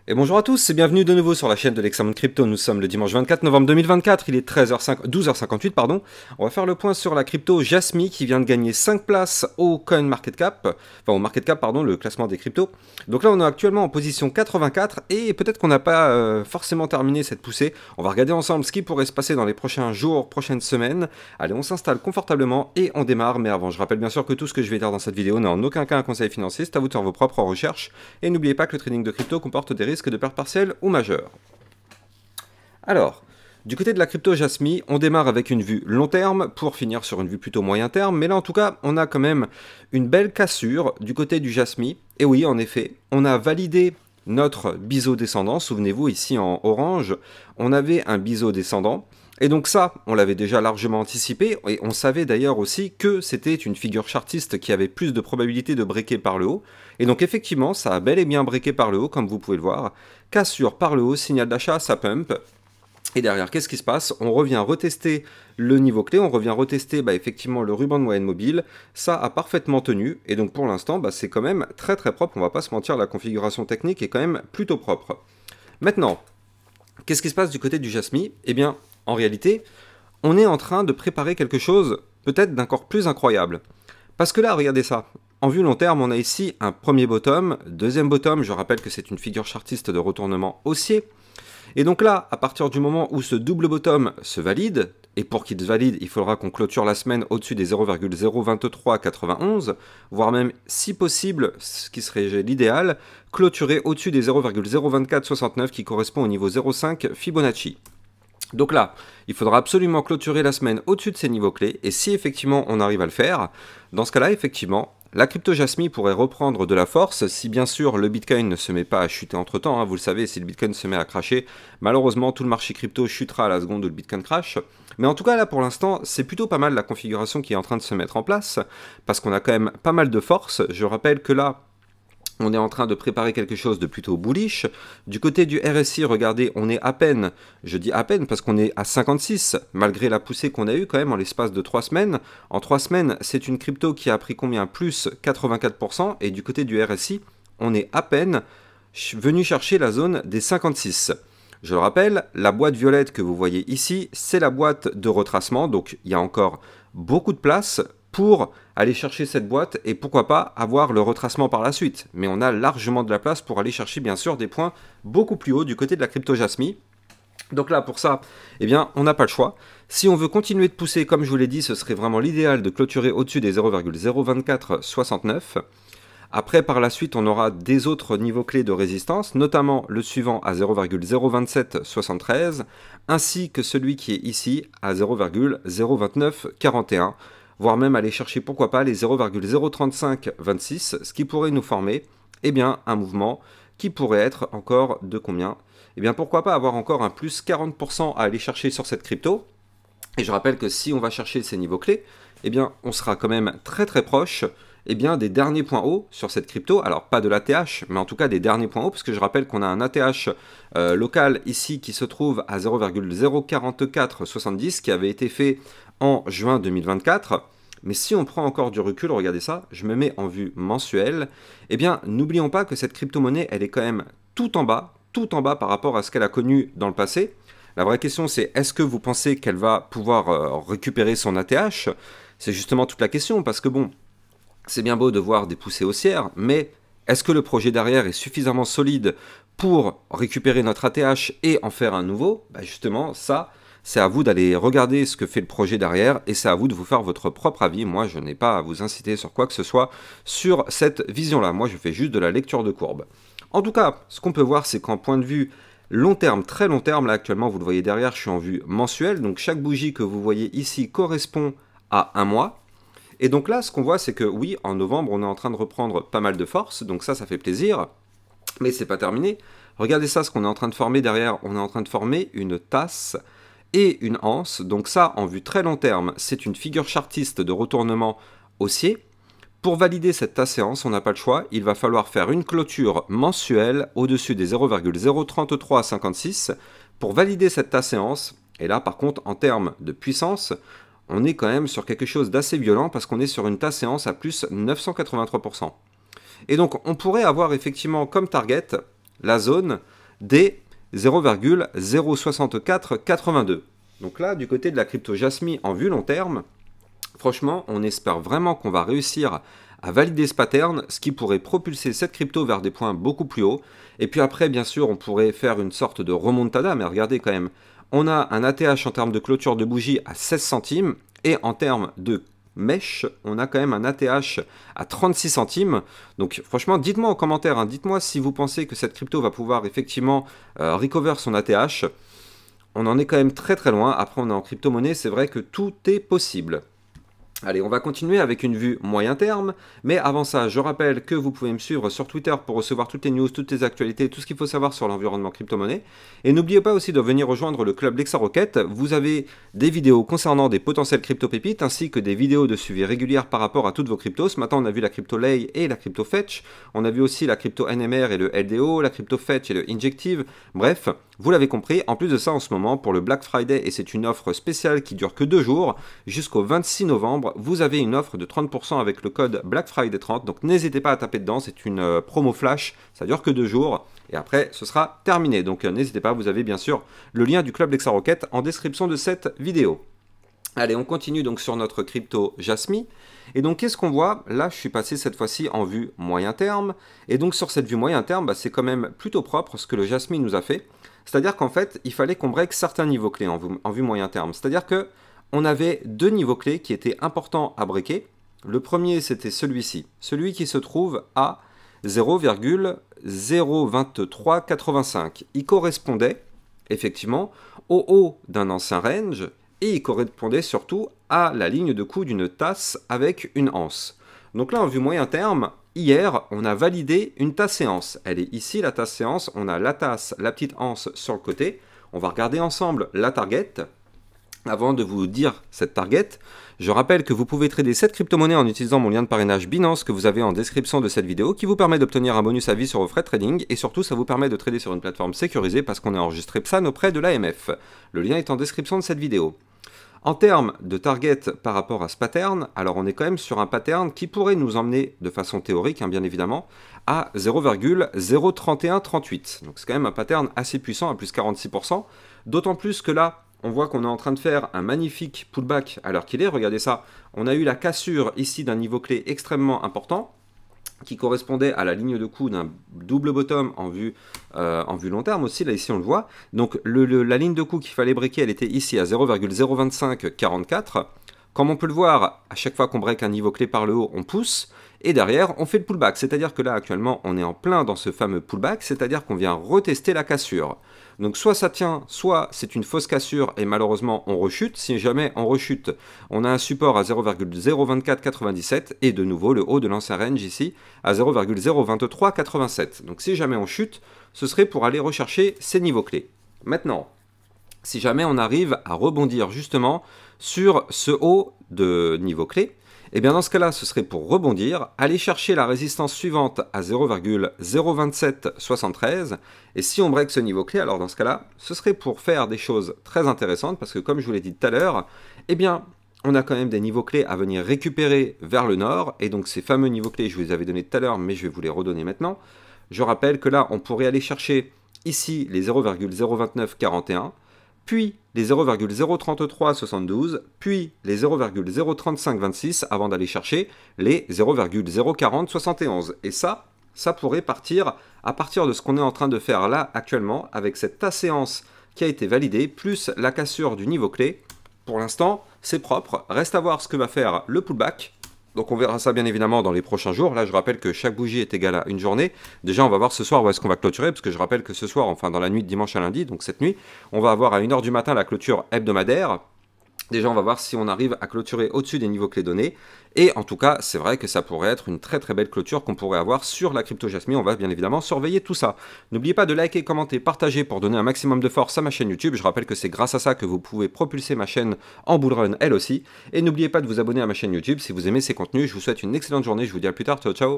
Et bonjour à tous et bienvenue de nouveau sur la chaîne de l'Examen Crypto. Nous sommes le dimanche 24 novembre 2024, il est 12h58 pardon. On va faire le point sur la crypto Jasmy qui vient de gagner 5 places au CoinMarketCap, enfin au Market Cap pardon, le classement des cryptos. Donc là on est actuellement en position 84 et peut-être qu'on n'a pas forcément terminé cette poussée. On va regarder ensemble ce qui pourrait se passer dans les prochains jours, prochaines semaines. Allez, on s'installe confortablement et on démarre. Mais avant, je rappelle bien sûr que tout ce que je vais dire dans cette vidéo n'est en aucun cas un conseil financier, c'est à vous de faire vos propres recherches. Et n'oubliez pas que le trading de crypto comporte des risques de perte partielle ou majeure. Alors, du côté de la crypto Jasmy, on démarre avec une vue long terme pour finir sur une vue plutôt moyen terme, mais là en tout cas, on a quand même une belle cassure du côté du Jasmy. Et oui, en effet, on a validé notre biseau descendant. Souvenez-vous, ici en orange, on avait un biseau descendant. Et donc ça, on l'avait déjà largement anticipé, et on savait d'ailleurs aussi que c'était une figure chartiste qui avait plus de probabilité de breaker par le haut. Et donc effectivement, ça a bel et bien breaké par le haut, comme vous pouvez le voir. Cassure par le haut, signal d'achat, ça pump. Et derrière, qu'est-ce qui se passe? On revient retester le niveau clé, on revient retester effectivement le ruban de moyenne mobile. Ça a parfaitement tenu, et donc pour l'instant, c'est quand même très très propre, on va pas se mentir, la configuration technique est quand même plutôt propre. Maintenant, qu'est-ce qui se passe du côté du Jasmy? Eh bien, en réalité, on est en train de préparer quelque chose peut-être d'encore plus incroyable. Parce que là, regardez ça. En vue long terme, on a ici un premier bottom, deuxième bottom, je rappelle que c'est une figure chartiste de retournement haussier. Et donc là, à partir du moment où ce double bottom se valide, et pour qu'il se valide, il faudra qu'on clôture la semaine au-dessus des 0,02391, voire même, si possible, ce qui serait l'idéal, clôturer au-dessus des 0,02469 qui correspond au niveau 0,5 Fibonacci. Donc là, il faudra absolument clôturer la semaine au-dessus de ces niveaux clés, et si effectivement on arrive à le faire, dans ce cas-là, effectivement, la crypto Jasmy pourrait reprendre de la force, si bien sûr le Bitcoin ne se met pas à chuter entre-temps, vous le savez, si le Bitcoin se met à cracher, malheureusement tout le marché crypto chutera à la seconde où le Bitcoin crash, mais en tout cas là pour l'instant, c'est plutôt pas mal la configuration qui est en train de se mettre en place, parce qu'on a quand même pas mal de force. Je rappelle que là, on est en train de préparer quelque chose de plutôt bullish. Du côté du RSI, regardez, on est à peine, je dis à peine parce qu'on est à 56, malgré la poussée qu'on a eue quand même en l'espace de 3 semaines. En 3 semaines, c'est une crypto qui a pris combien? Plus 84%. Et du côté du RSI, on est à peine venu chercher la zone des 56. Je le rappelle, la boîte violette que vous voyez ici, c'est la boîte de retracement. Donc il y a encore beaucoup de place pour aller chercher cette boîte et pourquoi pas avoir le retracement par la suite. Mais on a largement de la place pour aller chercher bien sûr des points beaucoup plus hauts du côté de la crypto Jasmy. Donc là pour ça, eh bien on n'a pas le choix. Si on veut continuer de pousser comme je vous l'ai dit, ce serait vraiment l'idéal de clôturer au-dessus des 0,02469. Après par la suite on aura des autres niveaux clés de résistance, notamment le suivant à 0,02773 ainsi que celui qui est ici à 0,02941. Voire même aller chercher, pourquoi pas, les 0,03526, ce qui pourrait nous former, un mouvement qui pourrait être encore de combien? Pourquoi pas avoir encore un plus 40% à aller chercher sur cette crypto. Et je rappelle que si on va chercher ces niveaux clés, on sera quand même très très proche des derniers points hauts sur cette crypto. Alors pas de l'ATH, mais en tout cas des derniers points hauts, parce que je rappelle qu'on a un ATH local ici qui se trouve à 0,04470, qui avait été fait en juin 2024. Mais si on prend encore du recul, regardez ça, je me mets en vue mensuelle, n'oublions pas que cette crypto-monnaie, elle est quand même tout en bas par rapport à ce qu'elle a connu dans le passé. La vraie question, c'est est-ce que vous pensez qu'elle va pouvoir récupérer son ATH? C'est justement toute la question, parce que bon, c'est bien beau de voir des poussées haussières, mais est-ce que le projet derrière est suffisamment solide pour récupérer notre ATH et en faire un nouveau? Justement, ça, c'est à vous d'aller regarder ce que fait le projet derrière et c'est à vous de vous faire votre propre avis. Moi, je n'ai pas à vous inciter sur quoi que ce soit sur cette vision-là. Moi, je fais juste de la lecture de courbe. En tout cas, ce qu'on peut voir, c'est qu'en point de vue long terme, très long terme, là actuellement, vous le voyez derrière, je suis en vue mensuelle. Donc, chaque bougie que vous voyez ici correspond à un mois. Et donc là, ce qu'on voit, c'est que oui, en novembre, on est en train de reprendre pas mal de force. Donc ça fait plaisir. Mais c'est pas terminé. Regardez ça, ce qu'on est en train de former derrière. On est en train de former une tasse et une anse. Donc ça, en vue très long terme, c'est une figure chartiste de retournement haussier. Pour valider cette tasse et anse, on n'a pas le choix. Il va falloir faire une clôture mensuelle au-dessus des 0,03356. Pour valider cette tasse et anse, Et là, par contre, en termes de puissance, on est quand même sur quelque chose d'assez violent parce qu'on est sur une tasse séance à plus 983%. Et donc, on pourrait avoir effectivement comme target la zone des 0,06482. Donc là, du côté de la crypto Jasmy en vue long terme, franchement, on espère vraiment qu'on va réussir à valider ce pattern, ce qui pourrait propulser cette crypto vers des points beaucoup plus hauts. Et puis après, bien sûr, on pourrait faire une sorte de remontada, mais regardez quand même, on a un ATH en termes de clôture de bougie à 16 centimes, et en termes de mèche, on a quand même un ATH à 36 centimes. Donc franchement, dites-moi en commentaire, hein, dites-moi si vous pensez que cette crypto va pouvoir effectivement recover son ATH. On en est quand même très très loin. Après, on est en crypto-monnaie, c'est vrai que tout est possible. Allez, on va continuer avec une vue moyen terme, mais avant ça, je rappelle que vous pouvez me suivre sur Twitter pour recevoir toutes les news, toutes les actualités, tout ce qu'il faut savoir sur l'environnement crypto-monnaie. Et n'oubliez pas aussi de venir rejoindre le club LexaRocket. Vous avez des vidéos concernant des potentielles crypto-pépites, ainsi que des vidéos de suivi régulières par rapport à toutes vos cryptos. Ce matin, on a vu la crypto Lay et la crypto Fetch. On a vu aussi la crypto NMR et le LDO, la crypto Fetch et le Injective. Bref, vous l'avez compris, en plus de ça, en ce moment, pour le Black Friday, et c'est une offre spéciale qui dure que 2 jours, jusqu'au 26 novembre, vous avez une offre de 30% avec le code Black Friday 30, donc n'hésitez pas à taper dedans, c'est une promo flash, ça dure que 2 jours, et après ce sera terminé, donc n'hésitez pas, vous avez bien sûr le lien du club LexaRocket en description de cette vidéo. Allez, on continue donc sur notre crypto Jasmy. Et donc, qu'est-ce qu'on voit? Là, je suis passé cette fois-ci en vue moyen terme. Et donc, sur cette vue moyen terme, bah, c'est quand même plutôt propre ce que le Jasmy nous a fait. C'est-à-dire qu'en fait, il fallait qu'on break certains niveaux clés en vue moyen terme. C'est-à-dire que on avait 2 niveaux clés qui étaient importants à breaker. Le premier, c'était celui-ci. Celui qui se trouve à 0,02385. Il correspondait, effectivement, au haut d'un ancien range. Et il correspondait surtout à la ligne de coup d'une tasse avec une anse. Donc là, en vue moyen terme, hier, on a validé une tasse séance. Elle est ici, la tasse séance. On a la tasse, la petite anse sur le côté. On va regarder ensemble la target. Avant de vous dire cette target, je rappelle que vous pouvez trader cette crypto-monnaie en utilisant mon lien de parrainage Binance que vous avez en description de cette vidéo qui vous permet d'obtenir un bonus à vie sur vos frais de trading et surtout ça vous permet de trader sur une plateforme sécurisée parce qu'on est enregistré PSAN auprès de l'AMF. Le lien est en description de cette vidéo. En termes de target par rapport à ce pattern, alors on est quand même sur un pattern qui pourrait nous emmener de façon théorique, hein, bien évidemment, à 0,03138. Donc c'est quand même un pattern assez puissant à plus 46%, d'autant plus que là, on voit qu'on est en train de faire un magnifique pullback à l'heure qu'il est. Regardez ça, on a eu la cassure ici d'un niveau clé extrêmement important qui correspondait à la ligne de coup d'un double bottom en vue long terme aussi, là ici on le voit. Donc la ligne de coup qu'il fallait breaker, elle était ici à 0,02544. Comme on peut le voir, à chaque fois qu'on break un niveau clé par le haut, on pousse, et derrière, on fait le pullback. C'est-à-dire que là, actuellement, on est en plein dans ce fameux pullback, c'est-à-dire qu'on vient retester la cassure. Donc soit ça tient, soit c'est une fausse cassure, et malheureusement, on rechute. Si jamais on rechute, on a un support à 0,02497, et de nouveau, le haut de l'ancien range ici, à 0,02387. Donc si jamais on chute, ce serait pour aller rechercher ces niveaux clés. Maintenant, si jamais on arrive à rebondir justement sur ce haut de niveau clé, et bien dans ce cas-là, ce serait pour rebondir, aller chercher la résistance suivante à 0,02773, et si on break ce niveau clé, alors dans ce cas-là, ce serait pour faire des choses très intéressantes, parce que comme je vous l'ai dit tout à l'heure, eh bien, on a quand même des niveaux clés à venir récupérer vers le nord, et donc ces fameux niveaux clés, je vous les avais donnés tout à l'heure, mais je vais vous les redonner maintenant. Je rappelle que là, on pourrait aller chercher ici les 0,02941, puis les 0,03372, puis les 0,03526 avant d'aller chercher les 0,04071. Et ça pourrait partir à partir de ce qu'on est en train de faire là actuellement avec cette tasse séance qui a été validée, plus la cassure du niveau clé. Pour l'instant, c'est propre. Reste à voir ce que va faire le pullback. Donc on verra ça bien évidemment dans les prochains jours. Là je rappelle que chaque bougie est égale à une journée. Déjà on va voir ce soir où est-ce qu'on va clôturer, parce que je rappelle que ce soir, enfin dans la nuit de dimanche à lundi, donc cette nuit, on va avoir à 1 h du matin la clôture hebdomadaire. Déjà on va voir si on arrive à clôturer au-dessus des niveaux clés donnés. Et en tout cas, c'est vrai que ça pourrait être une très très belle clôture qu'on pourrait avoir sur la crypto Jasmy. On va bien évidemment surveiller tout ça. N'oubliez pas de liker, commenter, partager pour donner un maximum de force à ma chaîne YouTube. Je rappelle que c'est grâce à ça que vous pouvez propulser ma chaîne en bull run elle aussi. Et n'oubliez pas de vous abonner à ma chaîne YouTube si vous aimez ces contenus. Je vous souhaite une excellente journée. Je vous dis à plus tard. Ciao ciao.